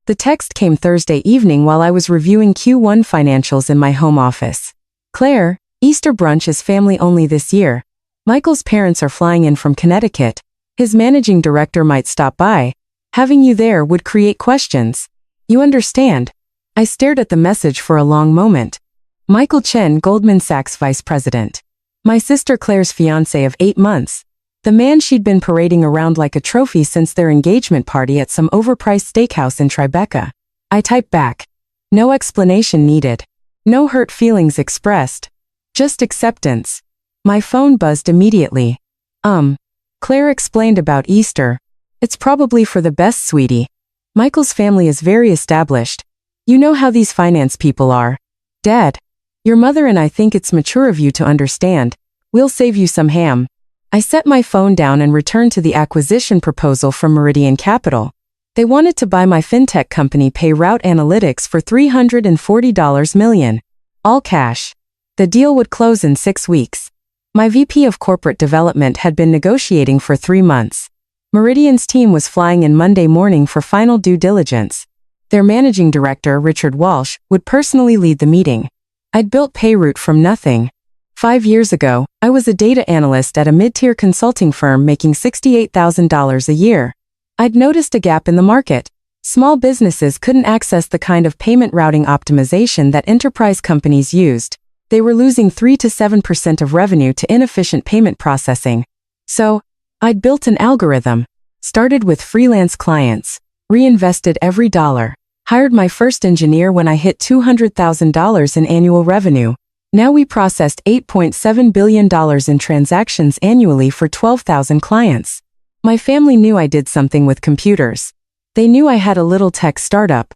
The text came Thursday evening while I was reviewing Q1 financials in my home office. Claire, Easter brunch is family only this year. Michael's parents are flying in from Connecticut. His managing director might stop by. Having you there would create questions. You understand? I stared at the message for a long moment. Michael Chen, Goldman Sachs vice president. My sister Claire's fiancé of 8 months. The man she'd been parading around like a trophy since their engagement party at some overpriced steakhouse in Tribeca. I typed back. No explanation needed. No hurt feelings expressed. Just acceptance. My phone buzzed immediately. Claire explained about Easter. It's probably for the best, sweetie. Michael's family is very established. You know how these finance people are. Dad. Your mother and I think it's mature of you to understand. We'll save you some ham. I set my phone down and returned to the acquisition proposal from Meridian Capital. They wanted to buy my fintech company Payroute Analytics for $340 million. All cash. The deal would close in 6 weeks. My VP of Corporate Development had been negotiating for 3 months. Meridian's team was flying in Monday morning for final due diligence. Their managing director, Richard Walsh, would personally lead the meeting. I'd built Payroute from nothing. 5 years ago, I was a data analyst at a mid-tier consulting firm making $68,000 a year. I'd noticed a gap in the market. Small businesses couldn't access the kind of payment routing optimization that enterprise companies used. They were losing 3 to 7% of revenue to inefficient payment processing. So, I'd built an algorithm. Started with freelance clients. Reinvested every dollar. Hired my first engineer when I hit $200,000 in annual revenue. Now we processed $8.7 billion in transactions annually for 12,000 clients. My family knew I did something with computers. They knew I had a little tech startup.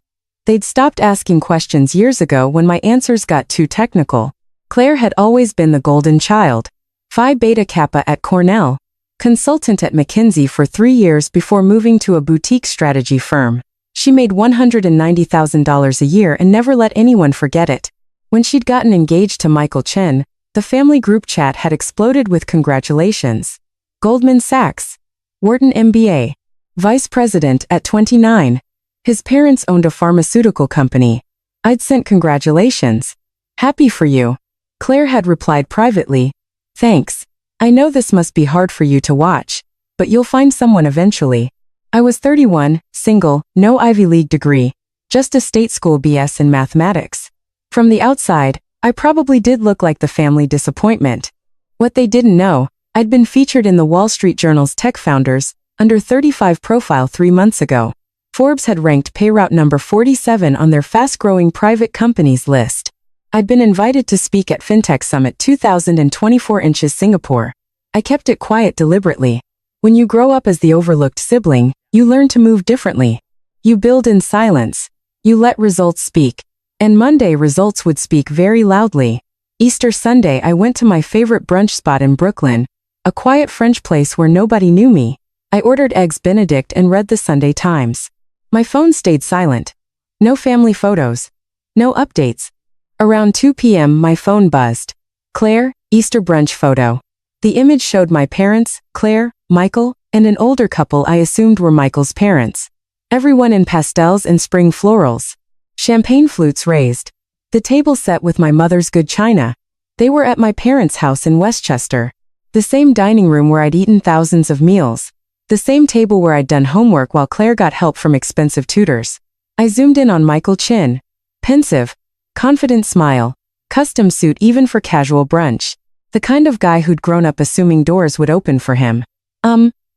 They'd stopped asking questions years ago when my answers got too technical. Claire had always been the golden child. Phi Beta Kappa at Cornell. Consultant at McKinsey for 3 years before moving to a boutique strategy firm. She made $190,000 a year and never let anyone forget it. When she'd gotten engaged to Michael Chen, the family group chat had exploded with congratulations. Goldman Sachs. Wharton MBA. Vice president at 29. His parents owned a pharmaceutical company. I'd sent congratulations. Happy for you. Claire had replied privately. Thanks. I know this must be hard for you to watch, but you'll find someone eventually. I was 31, single, no Ivy League degree, just a state school BS in mathematics. From the outside, I probably did look like the family disappointment. What they didn't know, I'd been featured in the Wall Street Journal's Tech Founders Under 35 profile 3 months ago. Forbes had ranked Payroute number 47 on their fast-growing private companies list. I'd been invited to speak at Fintech Summit 2024 in Singapore. I kept it quiet deliberately. When you grow up as the overlooked sibling, you learn to move differently. You build in silence. You let results speak. And Monday results would speak very loudly. Easter Sunday I went to my favorite brunch spot in Brooklyn, a quiet French place where nobody knew me. I ordered eggs Benedict and read the Sunday Times. My phone stayed silent. No family photos. No updates. Around 2 p.m. my phone buzzed. Claire, Easter brunch photo. The image showed my parents, Claire, Michael, and an older couple I assumed were Michael's parents. Everyone in pastels and spring florals. Champagne flutes raised. The table set with my mother's good china. They were at my parents' house in Westchester. The same dining room where I'd eaten thousands of meals. The same table where I'd done homework while Claire got help from expensive tutors. I zoomed in on Michael Chen. Pensive. Confident smile. Custom suit even for casual brunch. The kind of guy who'd grown up assuming doors would open for him.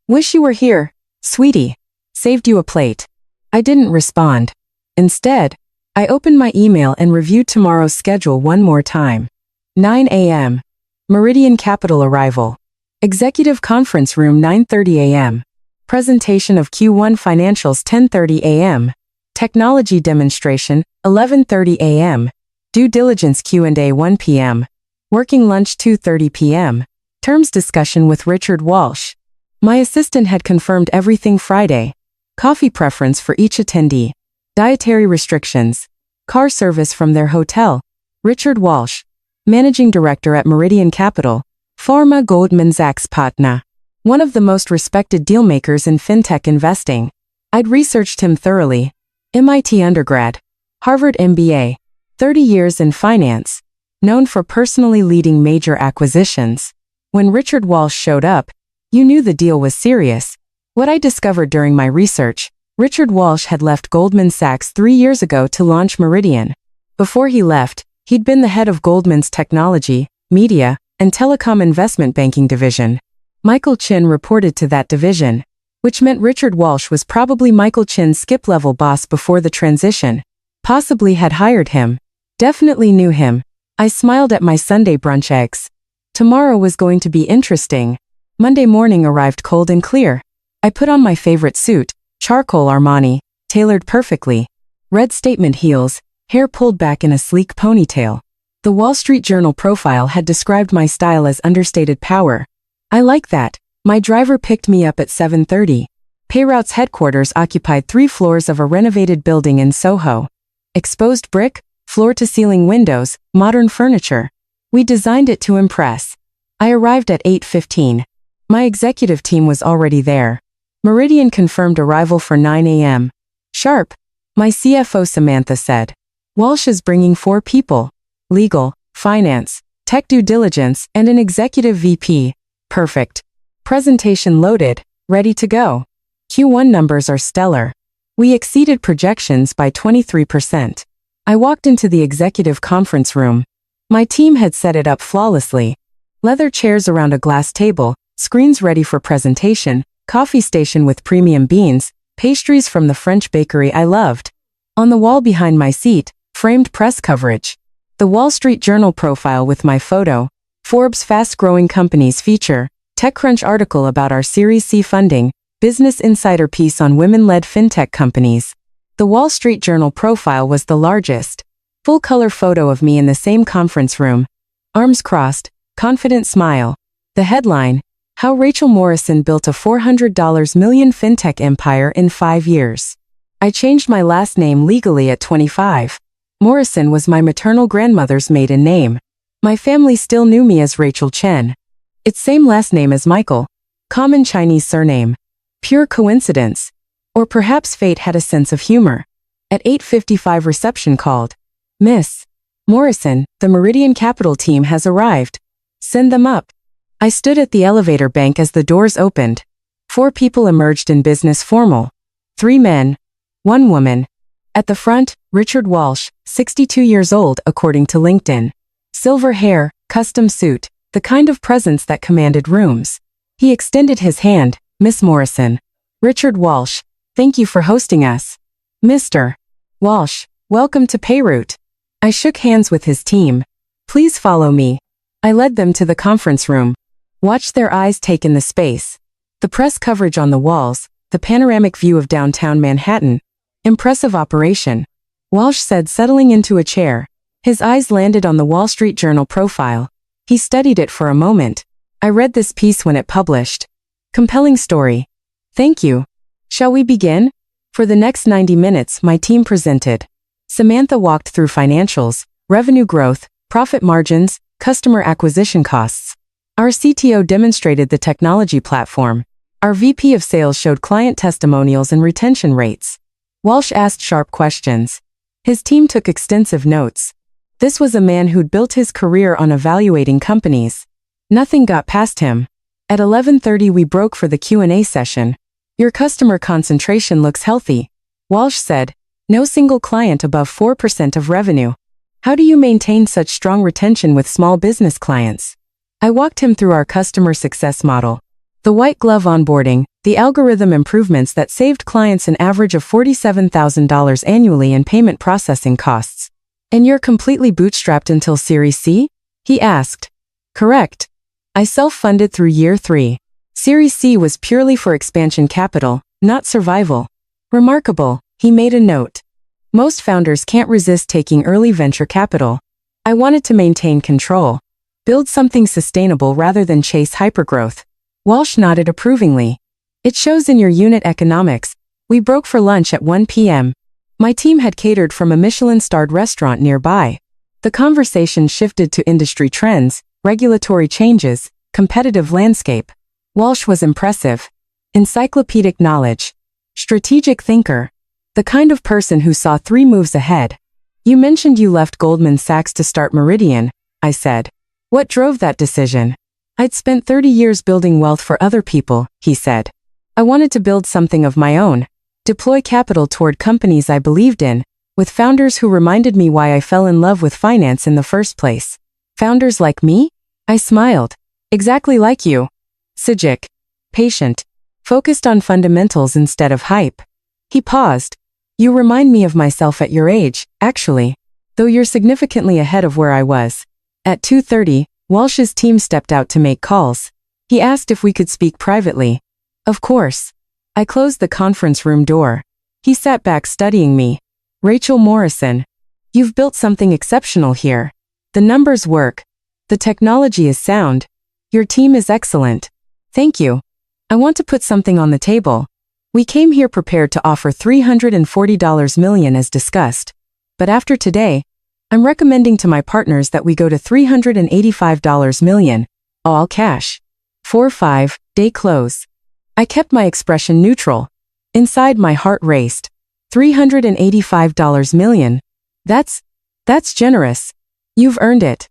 Wish you were here, sweetie. Saved you a plate. I didn't respond. Instead, I opened my email and reviewed tomorrow's schedule one more time. 9 a.m. Meridian Capital arrival. Executive Conference Room 9:30 a.m. Presentation of Q1 Financials 10:30 a.m. Technology Demonstration 11:30 a.m. Due Diligence Q&A 1 p.m. Working Lunch 2:30 p.m. Terms Discussion with Richard Walsh. My assistant had confirmed everything Friday. Coffee preference for each attendee. Dietary restrictions. Car service from their hotel. Richard Walsh. Managing Director at Meridian Capital. Former Goldman Sachs partner. One of the most respected dealmakers in fintech investing. I'd researched him thoroughly. MIT undergrad, Harvard MBA, 30 years in finance, known for personally leading major acquisitions. When Richard Walsh showed up, you knew the deal was serious. What I discovered during my research, Richard Walsh had left Goldman Sachs 3 years ago to launch Meridian. Before he left, he'd been the head of Goldman's technology, media, and telecom investment banking division. Michael Chin reported to that division, which meant Richard Walsh was probably Michael Chin's skip-level boss before the transition. Possibly had hired him. Definitely knew him. I smiled at my Sunday brunch eggs. Tomorrow was going to be interesting. Monday morning arrived cold and clear. I put on my favorite suit, charcoal Armani, tailored perfectly. Red statement heels, hair pulled back in a sleek ponytail. The Wall Street Journal profile had described my style as understated power. I like that. My driver picked me up at 7:30. Payroute's headquarters occupied 3 floors of a renovated building in Soho. Exposed brick, floor-to-ceiling windows, modern furniture. We designed it to impress. I arrived at 8:15. My executive team was already there. Meridian confirmed arrival for 9 a.m. Sharp. My CFO Samantha said. Walsh is bringing 4 people. Legal, finance, tech due diligence, and an executive VP. Perfect. Presentation loaded, ready to go. Q1 numbers are stellar. We exceeded projections by 23%. I walked into the executive conference room. My team had set it up flawlessly. Leather chairs around a glass table, screens ready for presentation, coffee station with premium beans, pastries from the French bakery I loved. On the wall behind my seat, framed press coverage. The Wall Street Journal profile with my photo, Forbes fast-growing companies feature, TechCrunch article about our Series C funding, Business Insider piece on women-led fintech companies. The Wall Street Journal profile was the largest. Full-color photo of me in the same conference room. Arms crossed, confident smile. The headline, How Rachel Morrison Built a $400 Million Fintech Empire in 5 Years. I changed my last name legally at 25. Morrison was my maternal grandmother's maiden name. My family still knew me as Rachel Chen. It's same last name as Michael. Common Chinese surname. Pure coincidence. Or perhaps fate had a sense of humor. At 8:55 reception called. Miss Morrison, the Meridian Capital team has arrived. Send them up. I stood at the elevator bank as the doors opened. 4 people emerged in business formal. 3 men. 1 woman. At the front, Richard Walsh, 62 years old according to LinkedIn. Silver hair, custom suit, the kind of presence that commanded rooms. He extended his hand, Miss Morrison. Richard Walsh, thank you for hosting us. Mr. Walsh, welcome to Beirut. I shook hands with his team. Please follow me. I led them to the conference room. Watched their eyes take in the space. The press coverage on the walls, the panoramic view of downtown Manhattan. Impressive operation. Walsh said, settling into a chair. His eyes landed on the Wall Street Journal profile. He studied it for a moment. I read this piece when it published. Compelling story. Thank you. Shall we begin? For the next 90 minutes, my team presented. Samantha walked through financials, revenue growth, profit margins, customer acquisition costs. Our CTO demonstrated the technology platform. Our VP of sales showed client testimonials and retention rates. Walsh asked sharp questions. His team took extensive notes. This was a man who'd built his career on evaluating companies. Nothing got past him. At 11:30 we broke for the Q&A session. Your customer concentration looks healthy. Walsh said, no single client above 4% of revenue. How do you maintain such strong retention with small business clients? I walked him through our customer success model. The white glove onboarding, the algorithm improvements that saved clients an average of $47,000 annually in payment processing costs. And you're completely bootstrapped until Series C? He asked. Correct. I self-funded through year 3. Series C was purely for expansion capital, not survival. Remarkable, he made a note. Most founders can't resist taking early venture capital. I wanted to maintain control. Build something sustainable rather than chase hypergrowth. Walsh nodded approvingly. It shows in your unit economics. We broke for lunch at 1 p.m. My team had catered from a Michelin-starred restaurant nearby. The conversation shifted to industry trends, regulatory changes, competitive landscape. Walsh was impressive. Encyclopedic knowledge. Strategic thinker. The kind of person who saw 3 moves ahead. You mentioned you left Goldman Sachs to start Meridian, I said. What drove that decision? I'd spent 30 years building wealth for other people, he said. I wanted to build something of my own, deploy capital toward companies I believed in, with founders who reminded me why I fell in love with finance in the first place. Founders like me? I smiled. Exactly like you. Sijic. Patient. Focused on fundamentals instead of hype. He paused. You remind me of myself at your age, actually. Though you're significantly ahead of where I was. At 2:30, Walsh's team stepped out to make calls. He asked if we could speak privately. Of course. I closed the conference room door. He sat back studying me. Rachel Morrison. You've built something exceptional here. The numbers work. The technology is sound. Your team is excellent. Thank you. I want to put something on the table. We came here prepared to offer $340 million as discussed. But after today, I'm recommending to my partners that we go to $385 million, all cash. 4-5, day close. I kept my expression neutral. Inside my heart raced. $385 million. That's generous. You've earned it.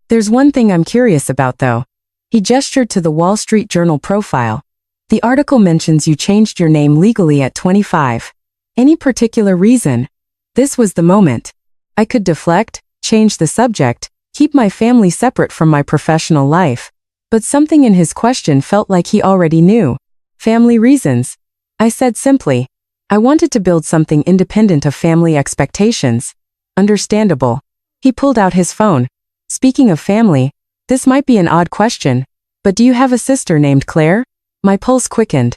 There's one thing I'm curious about though. He gestured to the Wall Street Journal profile. The article mentions you changed your name legally at 25. Any particular reason? This was the moment. I could deflect, change the subject, keep my family separate from my professional life. But something in his question felt like he already knew. Family reasons. I said simply. I wanted to build something independent of family expectations. Understandable. He pulled out his phone. Speaking of family, this might be an odd question, but do you have a sister named Claire? My pulse quickened.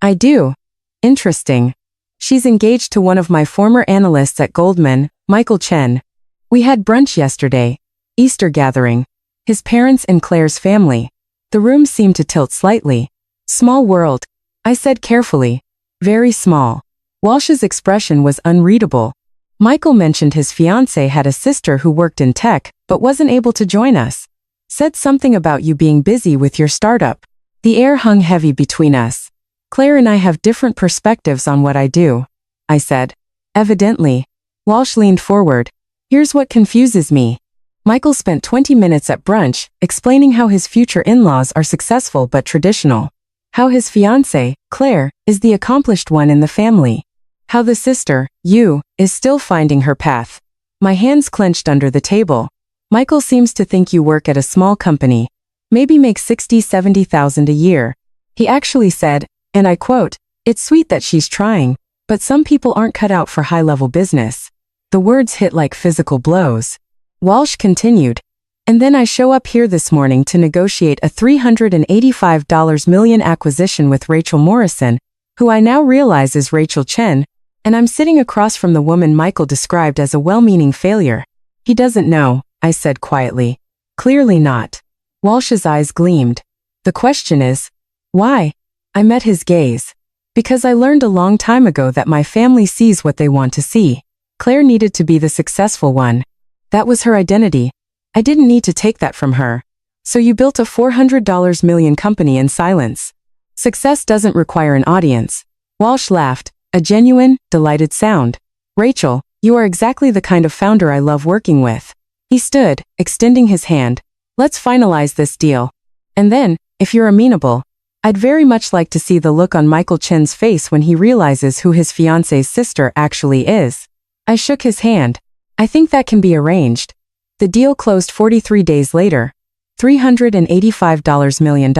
I do. Interesting. She's engaged to one of my former analysts at Goldman, Michael Chen. We had brunch yesterday. Easter gathering. His parents and Claire's family. The room seemed to tilt slightly. Small world. I said carefully. Very small. Walsh's expression was unreadable. Michael mentioned his fiancé had a sister who worked in tech, but wasn't able to join us. Said something about you being busy with your startup. The air hung heavy between us. Claire and I have different perspectives on what I do, I said. Evidently. Walsh leaned forward. Here's what confuses me. Michael spent 20 minutes at brunch, explaining how his future in-laws are successful but traditional. How his fiancée, Claire, is the accomplished one in the family. How the sister, you, is still finding her path. My hands clenched under the table. Michael seems to think you work at a small company. Maybe make $60,000-$70,000 a year. He actually said, and I quote, it's sweet that she's trying, but some people aren't cut out for high-level business. The words hit like physical blows. Walsh continued, and then I show up here this morning to negotiate a $385 million acquisition with Rachel Morrison, who I now realize is Rachel Chen, and I'm sitting across from the woman Michael described as a well-meaning failure. He doesn't know, I said quietly. Clearly not. Walsh's eyes gleamed. The question is, why? I met his gaze. Because I learned a long time ago that my family sees what they want to see. Claire needed to be the successful one. That was her identity. I didn't need to take that from her. So you built a $400 million company in silence. Success doesn't require an audience. Walsh laughed, a genuine, delighted sound. Rachel, you are exactly the kind of founder I love working with. He stood, extending his hand. Let's finalize this deal. And then, if you're amenable, I'd very much like to see the look on Michael Chen's face when he realizes who his fiancée's sister actually is. I shook his hand. I think that can be arranged. The deal closed 43 days later. $385 million.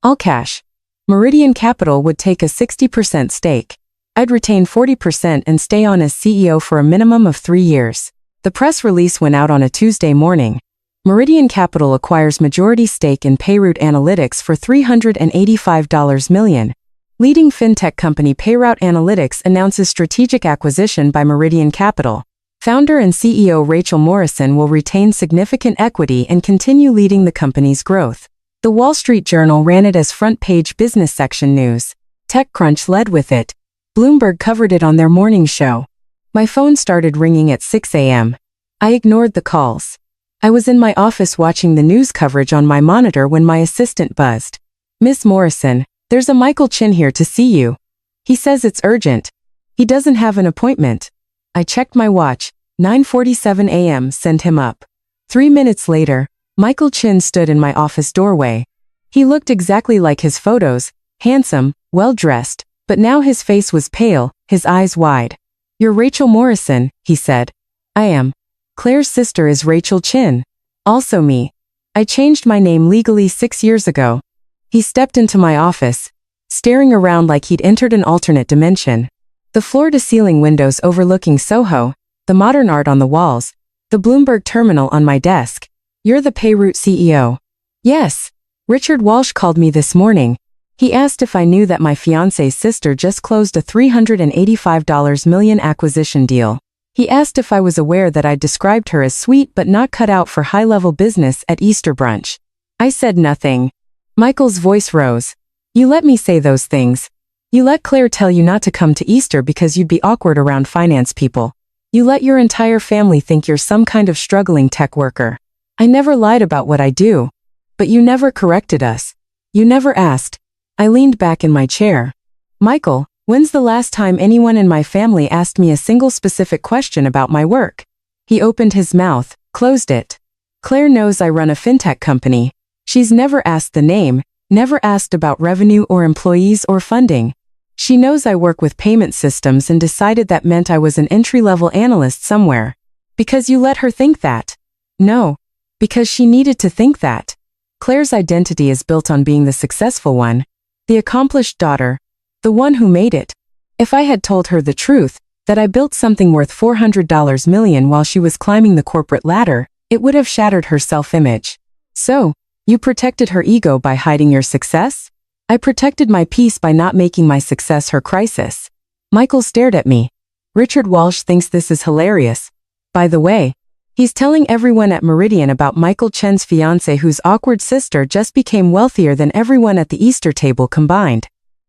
All cash. Meridian Capital would take a 60% stake. I'd retain 40% and stay on as CEO for a minimum of 3 years. The press release went out on a Tuesday morning. Meridian Capital acquires majority stake in Payroute Analytics for $385 million. Leading fintech company Payroute Analytics announces strategic acquisition by Meridian Capital. Founder and CEO Rachel Morrison will retain significant equity and continue leading the company's growth. The Wall Street Journal ran it as front-page business section news. TechCrunch led with it. Bloomberg covered it on their morning show. My phone started ringing at 6 a.m. I ignored the calls. I was in my office watching the news coverage on my monitor when my assistant buzzed. Miss Morrison, there's a Michael Chen here to see you. He says it's urgent. He doesn't have an appointment. I checked my watch. 9:47 a.m. Send him up. 3 minutes later, Michael Chin stood in my office doorway. He looked exactly like his photos, handsome, well-dressed, but now his face was pale, his eyes wide. "You're Rachel Morrison," he said. "I am. Claire's sister is Rachel Chin. Also me. I changed my name legally 6 years ago." He stepped into my office, staring around like he'd entered an alternate dimension. The floor-to-ceiling windows overlooking Soho, the modern art on the walls, the Bloomberg terminal on my desk. "You're the Payroot CEO." "Yes. Richard Walsh called me this morning. He asked if I knew that my fiancé's sister just closed a $385 million acquisition deal. He asked if I was aware that I'd described her as sweet but not cut out for high-level business at Easter brunch. I said nothing. Michael's voice rose. "You let me say those things. You let Claire tell you not to come to Easter because you'd be awkward around finance people. You let your entire family think you're some kind of struggling tech worker. I never lied about what I do. But you never corrected us. You never asked." I leaned back in my chair. "Michael, when's the last time anyone in my family asked me a single specific question about my work?" He opened his mouth, closed it. "Claire knows I run a fintech company. She's never asked the name, never asked about revenue or employees or funding. She knows I work with payment systems and decided that meant I was an entry-level analyst somewhere. Because you let her think that." "No. Because she needed to think that. Claire's identity is built on being the successful one, the accomplished daughter, the one who made it. If I had told her the truth, that I built something worth $400 million while she was climbing the corporate ladder, it would have shattered her self-image. So, you protected her ego by hiding your success? I protected my peace by not making my success her crisis." Michael stared at me. "Richard Walsh thinks this is hilarious. By the way, he's telling everyone at Meridian about Michael Chen's fiancé whose awkward sister just became wealthier than everyone at the Easter table combined.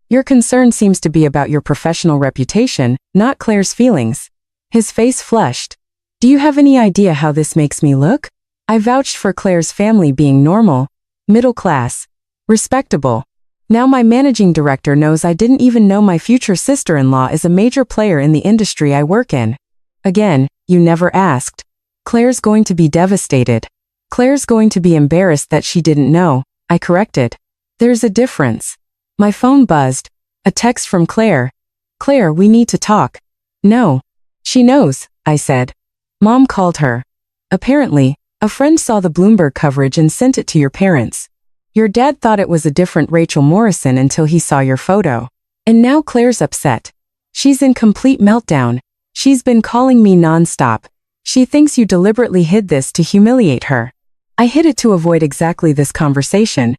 Your concern seems to be about your professional reputation, not Claire's feelings." His face flushed. "Do you have any idea how this makes me look? I vouched for Claire's family being normal, middle class, respectable. Now my managing director knows I didn't even know my future sister-in-law is a major player in the industry I work in. Again, you never asked. Claire's going to be devastated. Claire's going to be embarrassed that she didn't know," I corrected. "There's a difference." My phone buzzed. A text from Claire. "Claire, we need to talk." "No. She knows," I said. "Mom called her. Apparently, a friend saw the Bloomberg coverage and sent it to your parents. Your dad thought it was a different Rachel Morrison until he saw your photo. And now Claire's upset. She's in complete meltdown. She's been calling me non-stop. She thinks you deliberately hid this to humiliate her." "I hid it to avoid exactly this conversation.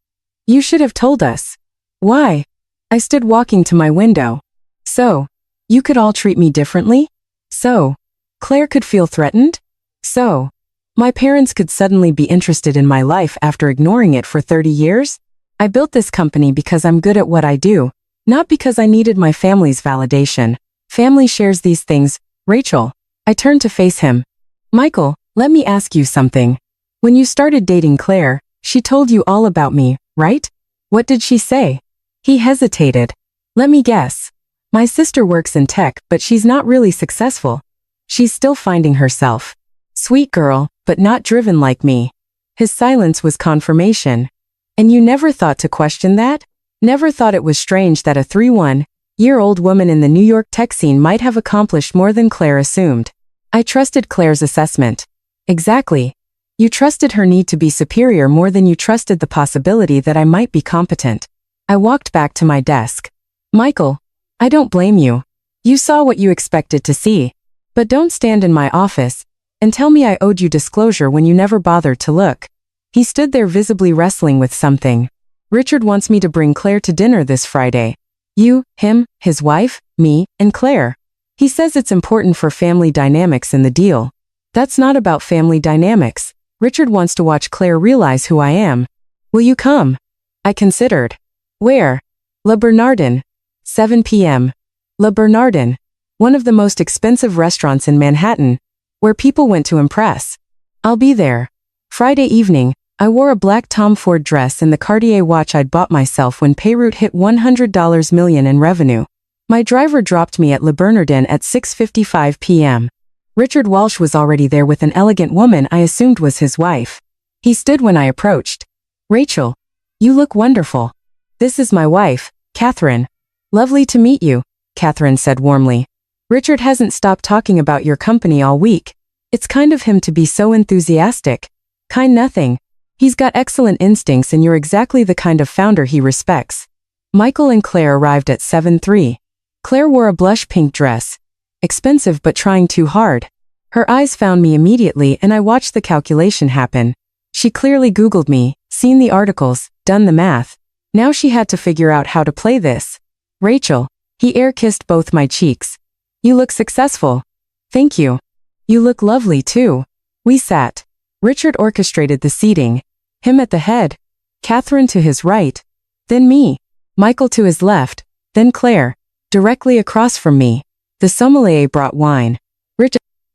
You should have told us." "Why?" I stood walking to my window. "So, you could all treat me differently? So, Claire could feel threatened? So, my parents could suddenly be interested in my life after ignoring it for 30 years? I built this company because I'm good at what I do, not because I needed my family's validation. Family shares these things, Rachel." I turned to face him. "Michael, let me ask you something. When you started dating Claire, she told you all about me, right? What did she say?" He hesitated. "Let me guess. My sister works in tech, but she's not really successful. She's still finding herself. Sweet girl, but not driven like me." His silence was confirmation. "And you never thought to question that? Never thought it was strange that a 31-year-old woman in the New York tech scene might have accomplished more than Claire assumed?" I trusted Claire's assessment. "Exactly. You trusted her need to be superior more than you trusted the possibility that I might be competent." I walked back to my desk. "Michael, I don't blame you. You saw what you expected to see. But don't stand in my office and tell me I owed you disclosure when you never bothered to look." He stood there visibly wrestling with something. "Richard wants me to bring Claire to dinner this Friday. You, him, his wife, me, and Claire. He says it's important for family dynamics in the deal." "That's not about family dynamics. Richard wants to watch Claire realize who I am." "Will you come?" I considered. "Where?" "Le Bernardin. 7 p.m. Le Bernardin. One of the most expensive restaurants in Manhattan, where people went to impress. I'll be there." Friday evening, I wore a black Tom Ford dress and the Cartier watch I'd bought myself when Payroot hit $100 million in revenue. My driver dropped me at Le Bernardin at 6:55 p.m. Richard Walsh was already there with an elegant woman I assumed was his wife. He stood when I approached. Rachel, you look wonderful. This is my wife, Catherine. Lovely to meet you, Catherine said warmly. Richard hasn't stopped talking about your company all week. It's kind of him to be so enthusiastic. Kind nothing. He's got excellent instincts and you're exactly the kind of founder he respects. Michael and Claire arrived at 7:03. Claire wore a blush pink dress. Expensive but trying too hard. Her eyes found me immediately and I watched the calculation happen. She clearly Googled me, seen the articles, done the math. Now she had to figure out how to play this. Rachel, he air-kissed both my cheeks. You look successful. Thank you. You look lovely too. We sat. Richard orchestrated the seating. Him at the head. Catherine to his right. Then me. Michael to his left. Then Claire. Directly across from me. The sommelier brought wine.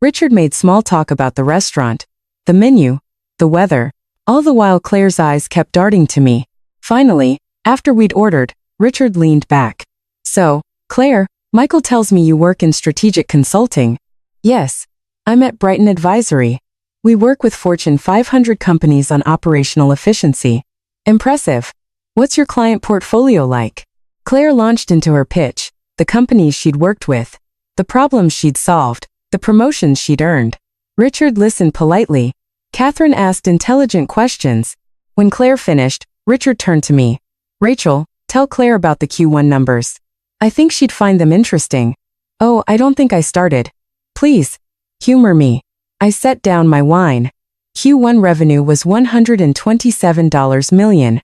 Richard made small talk about the restaurant, the menu, the weather. All the while Claire's eyes kept darting to me. Finally, after we'd ordered, Richard leaned back. So, Claire, Michael tells me you work in strategic consulting. Yes. I'm at Brighton Advisory. We work with Fortune 500 companies on operational efficiency. Impressive. What's your client portfolio like? Claire launched into her pitch, the companies she'd worked with, the problems she'd solved, the promotions she'd earned. Richard listened politely. Catherine asked intelligent questions. When Claire finished, Richard turned to me. Rachel, tell Claire about the Q1 numbers. I think she'd find them interesting. Oh, I don't think I started. Please. Humor me. I set down my wine. Q1 revenue was $127 million.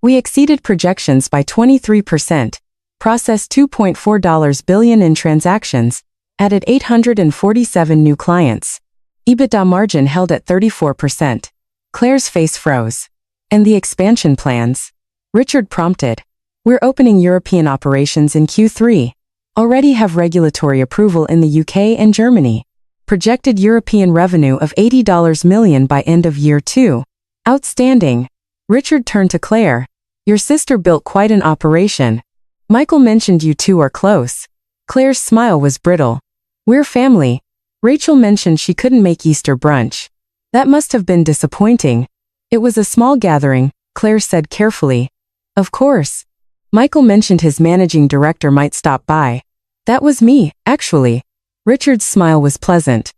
We exceeded projections by 23%, processed $2.4 billion in transactions, added 847 new clients. EBITDA margin held at 34%. Claire's face froze. And the expansion plans? Richard prompted. We're opening European operations in Q3. Already have regulatory approval in the UK and Germany. Projected European revenue of $80 million by end of year 2. Outstanding. Richard turned to Claire. Your sister built quite an operation. Michael mentioned you two are close. Claire's smile was brittle. We're family. Rachel mentioned she couldn't make Easter brunch. That must have been disappointing. It was a small gathering, Claire said carefully. Of course. Michael mentioned his managing director might stop by. That was me, actually. Richard's smile was pleasant.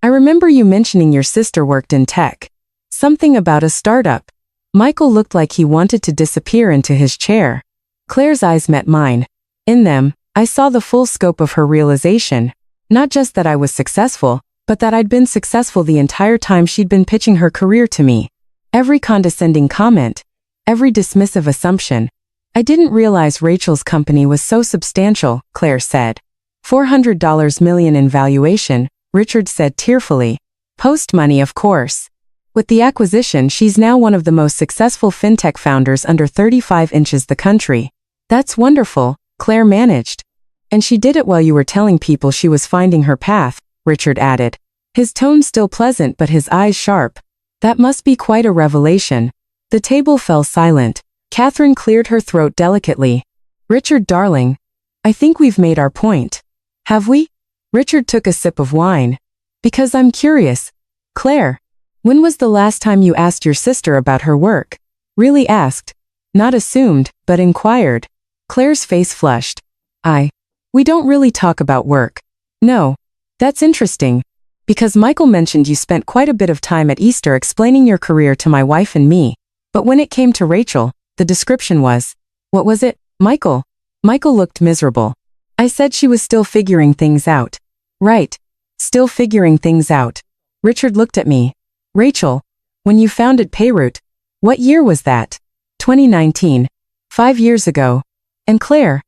I remember you mentioning your sister worked in tech. Something about a startup. Michael looked like he wanted to disappear into his chair. Claire's eyes met mine. In them, I saw the full scope of her realization. Not just that I was successful, but that I'd been successful the entire time she'd been pitching her career to me. Every condescending comment, every dismissive assumption. I didn't realize Rachel's company was so substantial, Claire said. $400 million in valuation, Richard said tearfully. Post-money, of course. With the acquisition, she's now one of the most successful fintech founders under 35 inches the country. That's wonderful, Claire managed. And she did it while you were telling people she was finding her path, Richard added. His tone still pleasant but his eyes sharp. That must be quite a revelation. The table fell silent. Catherine cleared her throat delicately. Richard, darling, I think we've made our point. Have we? Richard took a sip of wine. Because I'm curious. Claire, when was the last time you asked your sister about her work? Really asked. Not assumed, but inquired. Claire's face flushed. We don't really talk about work. No. That's interesting. Because Michael mentioned you spent quite a bit of time at Easter explaining your career to my wife and me. But when it came to Rachel, the description was, what was it, Michael? Michael looked miserable. I said she was still figuring things out. Right. Still figuring things out. Richard looked at me. Rachel, when you founded Payroot, what year was that? 2019. 5 years ago. And Claire,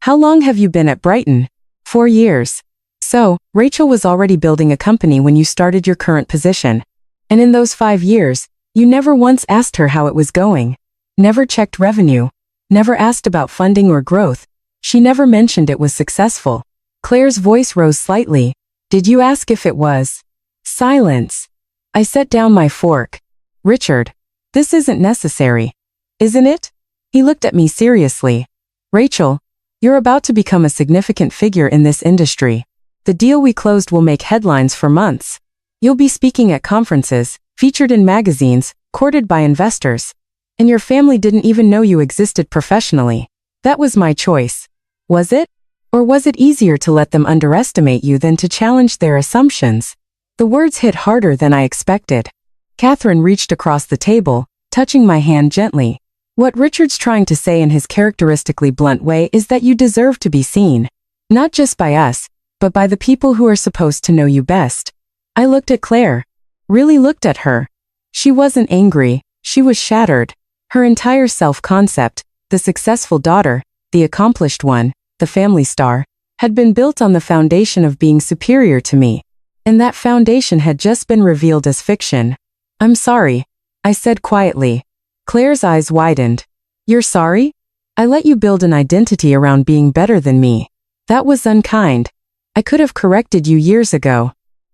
how long have you been at Brighton? 4 years. So, Rachel was already building a company when you started your current position. And in those 5 years, you never once asked her how it was going. Never checked revenue. Never asked about funding or growth. She never mentioned it was successful. Claire's voice rose slightly. Did you ask if it was? Silence. I set down my fork. Richard, this isn't necessary. Isn't it? He looked at me seriously. Rachel, You're about to become a significant figure in this industry. The deal we closed will make headlines for months. You'll be speaking at conferences, featured in magazines, courted by investors. And your family didn't even know you existed professionally. That was my choice. Was it? Or was it easier to let them underestimate you than to challenge their assumptions? The words hit harder than I expected. Catherine reached across the table, touching my hand gently. What Richard's trying to say in his characteristically blunt way is that you deserve to be seen. Not just by us, but by the people who are supposed to know you best. I looked at Claire. Really looked at her. She wasn't angry, she was shattered. Her entire self-concept, the successful daughter, the accomplished one, the family star, had been built on the foundation of being superior to me. And that foundation had just been revealed as fiction. I'm sorry, I said quietly. Claire's eyes widened. You're sorry? I let you build an identity around being better than me. That was unkind. I could have corrected you years ago.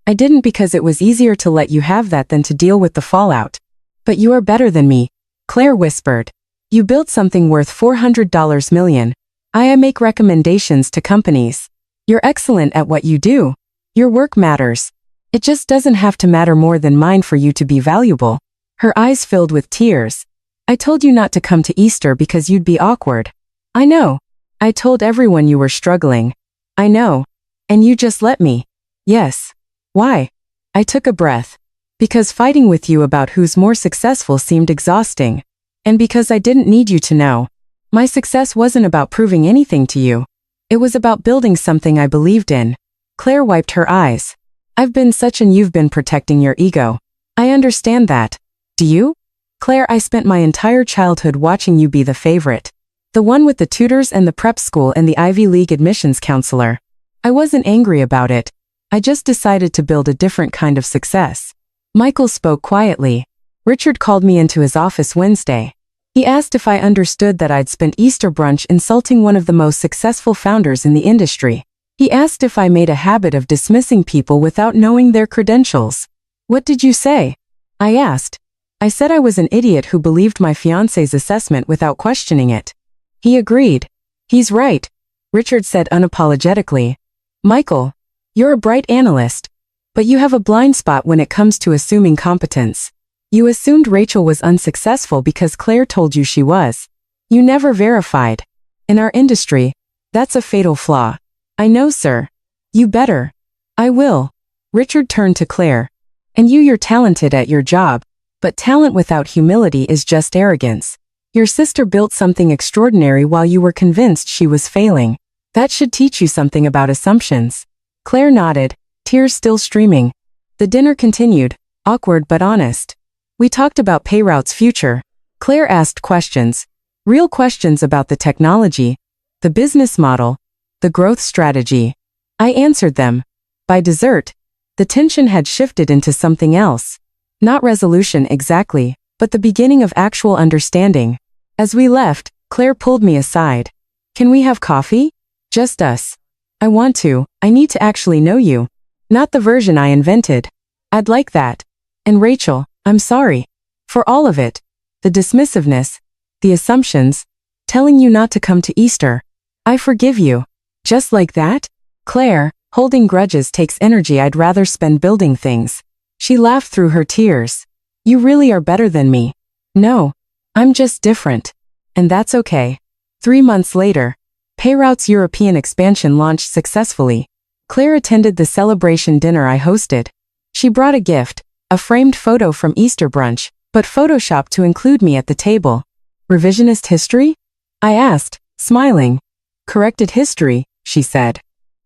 I didn't because it was easier to let you have that than to deal with the fallout. But you are better than me, Claire whispered. You built something worth $400 million. I make recommendations to companies. You're excellent at what you do. Your work matters. It just doesn't have to matter more than mine for you to be valuable. Her eyes filled with tears. I told you not to come to Easter because you'd be awkward. I know. I told everyone you were struggling. I know. And you just let me. Yes. Why? I took a breath. Because fighting with you about who's more successful seemed exhausting. And because I didn't need you to know. My success wasn't about proving anything to you. It was about building something I believed in. Claire wiped her eyes. I've been such and you've been protecting your ego. I understand that. Do you? Claire, I spent my entire childhood watching you be the favorite. The one with the tutors and the prep school and the Ivy League admissions counselor. I wasn't angry about it. I just decided to build a different kind of success. Michael spoke quietly. Richard called me into his office Wednesday. He asked if I understood that I'd spent Easter brunch insulting one of the most successful founders in the industry. He asked if I made a habit of dismissing people without knowing their credentials. What did you say? I asked. I said I was an idiot who believed my fiancé's assessment without questioning it. He agreed. He's right, Richard said unapologetically. Michael, you're a bright analyst, but you have a blind spot when it comes to assuming competence. You assumed Rachel was unsuccessful because Claire told you she was. You never verified. In our industry, that's a fatal flaw. I know, sir. You better. I will. Richard turned to Claire. And you're talented at your job, but talent without humility is just arrogance. Your sister built something extraordinary while you were convinced she was failing. That should teach you something about assumptions. Claire nodded, tears still streaming. The dinner continued, awkward but honest. We talked about Payroute's future. Claire asked questions. Real questions about the technology, the business model, the growth strategy. I answered them. By dessert, the tension had shifted into something else. Not resolution exactly, but the beginning of actual understanding. As we left, Claire pulled me aside. Can we have coffee? Just us. I want to. I need to actually know you. Not the version I invented. I'd like that. And Rachel, I'm sorry. For all of it. The dismissiveness, the assumptions, telling you not to come to Easter. I forgive you. Just like that? Claire, holding grudges takes energy I'd rather spend building things. She laughed through her tears. You really are better than me. No. I'm just different. And that's okay. 3 months later, Payroute's European expansion launched successfully. Claire attended the celebration dinner I hosted. She brought a gift, a framed photo from Easter brunch, but photoshopped to include me at the table. Revisionist history? I asked, smiling. Corrected history, she said.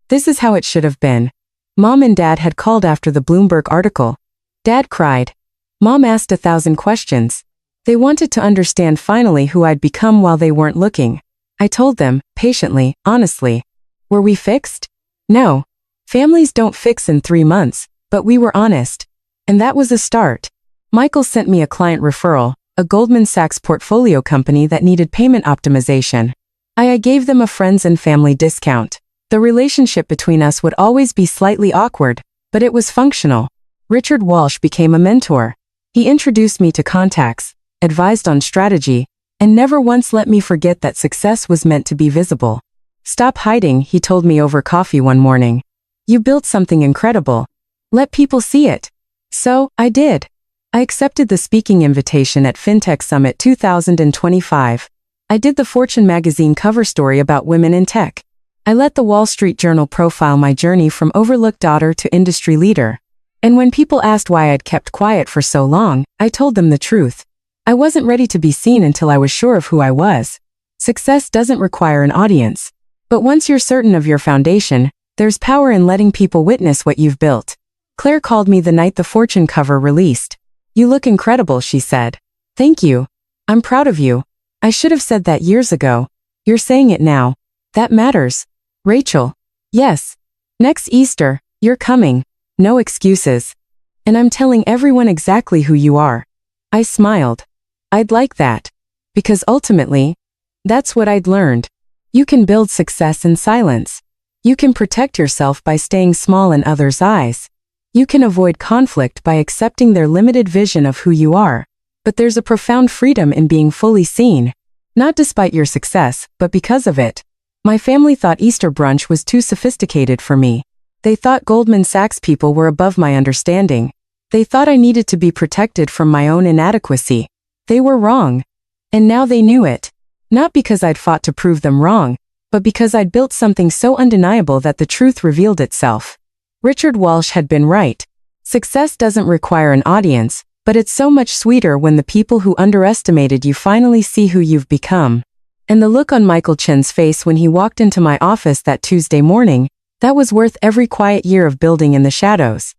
This is how it should have been. Mom and Dad had called after the Bloomberg article. Dad cried. Mom asked 1,000 questions. They wanted to understand finally who I'd become while they weren't looking. I told them, patiently, honestly. Were we fixed? No. Families don't fix in 3 months, but we were honest. And that was a start. Michael sent me a client referral, a Goldman Sachs portfolio company that needed payment optimization. I gave them a friends and family discount. The relationship between us would always be slightly awkward, but it was functional. Richard Walsh became a mentor. He introduced me to contacts, advised on strategy, and never once let me forget that success was meant to be visible. Stop hiding, he told me over coffee one morning. You built something incredible. Let people see it. So, I did. I accepted the speaking invitation at Fintech Summit 2025. I did the Fortune magazine cover story about women in tech. I let the Wall Street Journal profile my journey from overlooked daughter to industry leader. And when people asked why I'd kept quiet for so long, I told them the truth. I wasn't ready to be seen until I was sure of who I was. Success doesn't require an audience. But once you're certain of your foundation, there's power in letting people witness what you've built. Claire called me the night the Fortune cover released. You look incredible, she said. Thank you. I'm proud of you. I should have said that years ago. You're saying it now. That matters. Rachel. Yes. Next Easter, you're coming. No excuses. And I'm telling everyone exactly who you are. I smiled. I'd like that. Because ultimately, that's what I'd learned. You can build success in silence. You can protect yourself by staying small in others' eyes. You can avoid conflict by accepting their limited vision of who you are. But there's a profound freedom in being fully seen. Not despite your success, but because of it. My family thought Easter brunch was too sophisticated for me. They thought Goldman Sachs people were above my understanding. They thought I needed to be protected from my own inadequacy. They were wrong. And now they knew it. Not because I'd fought to prove them wrong, but because I'd built something so undeniable that the truth revealed itself. Richard Walsh had been right. Success doesn't require an audience, but it's so much sweeter when the people who underestimated you finally see who you've become. And the look on Michael Chen's face when he walked into my office that Tuesday morning, that was worth every quiet year of building in the shadows.